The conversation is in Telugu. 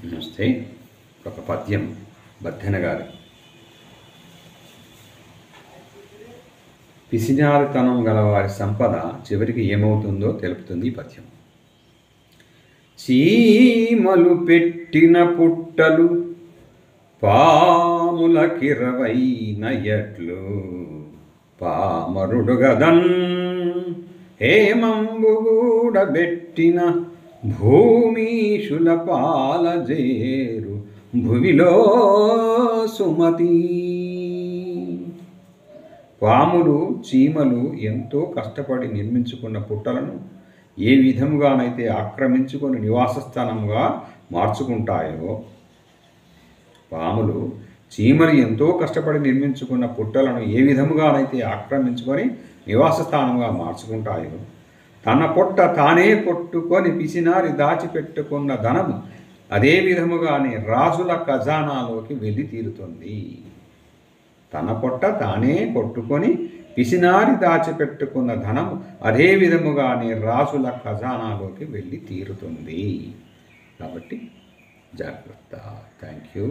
నమస్తే. ఒక పద్యం బద్దెన గారి. పిసినారితనం గలవారి సంపద చివరికి ఏమవుతుందో తెలుపుతుంది ఈ పద్యం. చీమలు పెట్టిన పుట్టలు పాములకిరవైన ఎట్లు పామరుడు గదన్ హేమంబు గూడబెట్టిన భూమీషుల పాలజేరు భువిలో సుమతి. పాములు చీమలు ఎంతో కష్టపడి నిర్మించుకున్న పుట్టలను ఏ విధముగానైతే ఆక్రమించుకొని నివాస స్థానంగా మార్చుకుంటాయో, పాములు చీమలు ఎంతో కష్టపడి నిర్మించుకున్న పుట్టలను ఏ విధముగానైతే ఆక్రమించుకొని నివాస స్థానంగా మార్చుకుంటాయో, తన పొట్ట తానే కొట్టుకొని పిసినారి దాచిపెట్టుకున్న ధనము అదే విధముగానే రాజుల ఖజానాలోకి వెళ్ళి తీరుతుంది. తన పొట్ట తానే కొట్టుకొని పిసినారి దాచిపెట్టుకున్న ధనము అదే విధముగానే రాజుల ఖజానాలోకి వెళ్ళి తీరుతుంది. కాబట్టి జాగ్రత్త. Thank you.